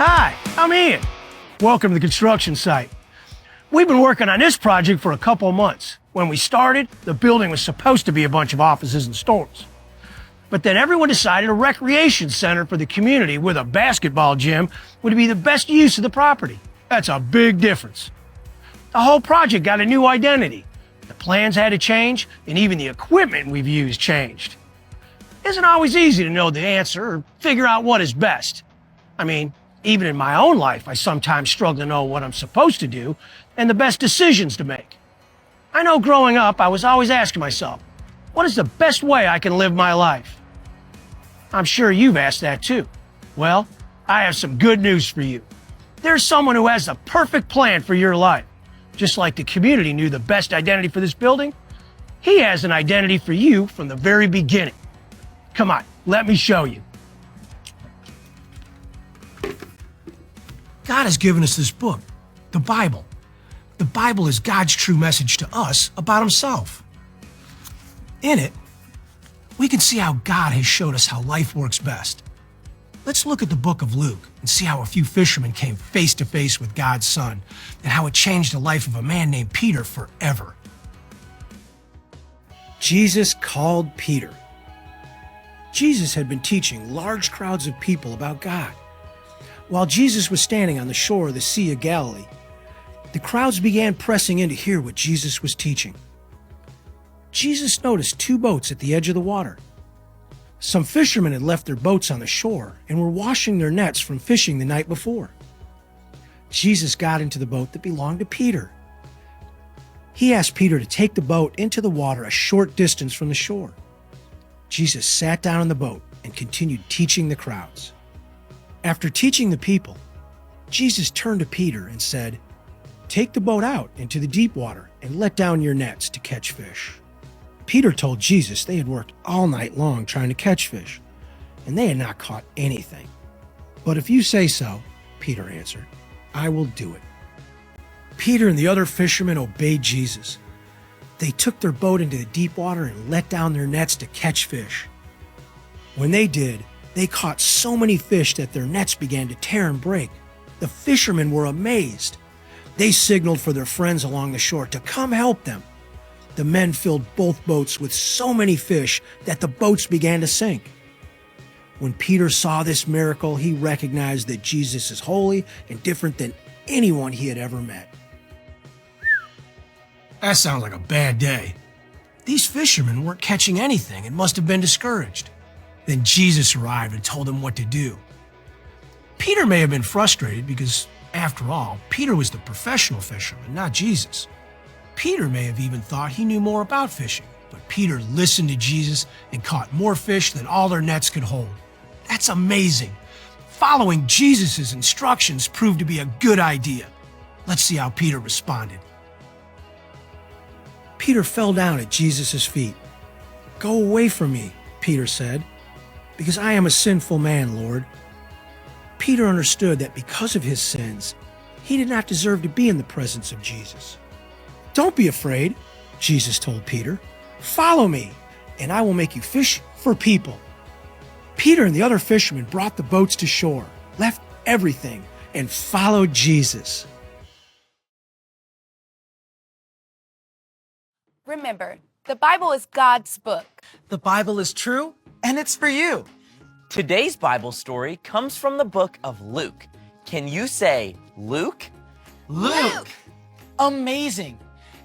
Hi, I'm Ian. Welcome to the construction site. We've been working on this project for a couple of months. When we started, the building was supposed to be a bunch of offices and stores. But then everyone decided a recreation center for the community with a basketball gym would be the best use of the property. That's a big difference. The whole project got a new identity. The plans had to change, and even the equipment we've used changed. It isn't always easy to know the answer or figure out what is best. I mean, even in my own life, I sometimes struggle to know what I'm supposed to do and the best decisions to make. I know growing up, I was always asking myself, what is the best way I can live my life? I'm sure you've asked that too. Well, I have some good news for you. There's someone who has the perfect plan for your life. Just like the community knew the best identity for this building, he has an identity for you from the very beginning. Come on, let me show you. God has given us this book, the Bible. The Bible is God's true message to us about himself. In it, we can see how God has showed us how life works best. Let's look at the book of Luke and see how a few fishermen came face to face with God's Son and how it changed the life of a man named Peter forever. Jesus called Peter. Jesus had been teaching large crowds of people about God. While Jesus was standing on the shore of the Sea of Galilee, the crowds began pressing in to hear what Jesus was teaching. Jesus noticed two boats at the edge of the water. Some fishermen had left their boats on the shore and were washing their nets from fishing the night before. Jesus got into the boat that belonged to Peter. He asked Peter to take the boat into the water a short distance from the shore. Jesus sat down in the boat and continued teaching the crowds. After teaching the people, Jesus turned to Peter and said, "Take the boat out into the deep water and let down your nets to catch fish." Peter told Jesus they had worked all night long trying to catch fish, and they had not caught anything. "But if you say so," Peter answered, "I will do it." Peter and the other fishermen obeyed Jesus. They took their boat into the deep water and let down their nets to catch fish. When they did, they caught so many fish that their nets began to tear and break. The fishermen were amazed. They signaled for their friends along the shore to come help them. The men filled both boats with so many fish that the boats began to sink. When Peter saw this miracle, he recognized that Jesus is holy and different than anyone he had ever met. That sounds like a bad day. These fishermen weren't catching anything and must have been discouraged. Then Jesus arrived and told them what to do. Peter may have been frustrated because, after all, Peter was the professional fisherman, not Jesus. Peter may have even thought he knew more about fishing, but Peter listened to Jesus and caught more fish than all their nets could hold. That's amazing. Following Jesus' instructions proved to be a good idea. Let's see how Peter responded. Peter fell down at Jesus' feet. "Go away from me," Peter said, "because I am a sinful man, Lord." Peter understood that because of his sins, he did not deserve to be in the presence of Jesus. "Don't be afraid," Jesus told Peter. "Follow me, and I will make you fish for people." Peter and the other fishermen brought the boats to shore, left everything, and followed Jesus. Remember, the Bible is God's book. The Bible is true, and it's for you. Today's Bible story comes from the book of Luke. Can you say Luke? Luke! Amazing!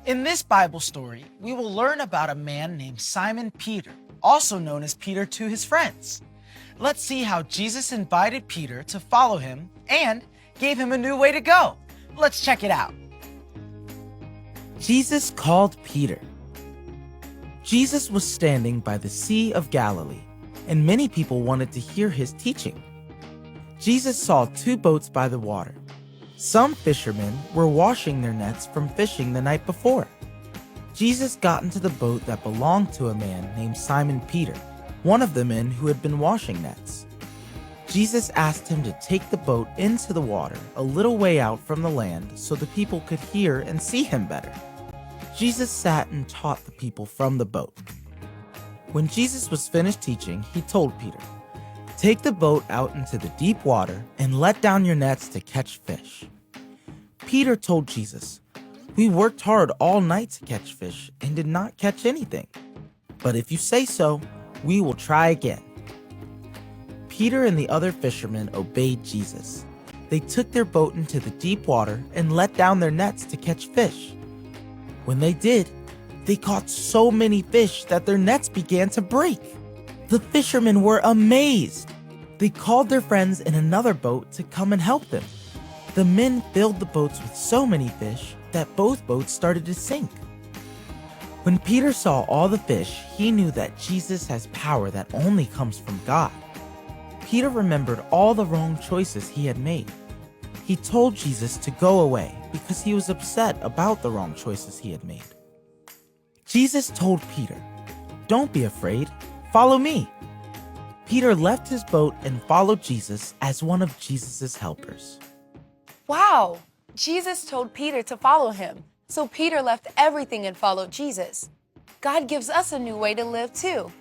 In this Bible story, we will learn about a man named Simon Peter, also known as Peter to his friends. Let's see how Jesus invited Peter to follow him and gave him a new way to go. Let's check it out. Jesus called Peter. Jesus was standing by the Sea of Galilee, and many people wanted to hear his teaching. Jesus saw two boats by the water. Some fishermen were washing their nets from fishing the night before. Jesus got into the boat that belonged to a man named Simon Peter, one of the men who had been washing nets. Jesus asked him to take the boat into the water a little way out from the land so the people could hear and see him better. Jesus sat and taught the people from the boat. When Jesus was finished teaching, he told Peter, Take the boat out into the deep water and let down your nets to catch fish. Peter told Jesus, "We worked hard all night to catch fish and did not catch anything. But if you say so, we will try again." Peter and the other fishermen obeyed Jesus. They took their boat into the deep water and let down their nets to catch fish. When they did, they caught so many fish that their nets began to break. The fishermen were amazed. They called their friends in another boat to come and help them. The men filled the boats with so many fish that both boats started to sink. When Peter saw all the fish, he knew that Jesus has power that only comes from God. Peter remembered all the wrong choices he had made. He told Jesus to go away because he was upset about the wrong choices he had made. Jesus told Peter, "Don't be afraid, follow me." Peter left his boat and followed Jesus as one of Jesus' helpers. Wow! Jesus told Peter to follow him, so Peter left everything and followed Jesus. God gives us a new way to live too.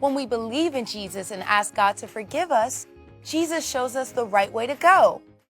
When we believe in Jesus and ask God to forgive us, Jesus shows us the right way to go.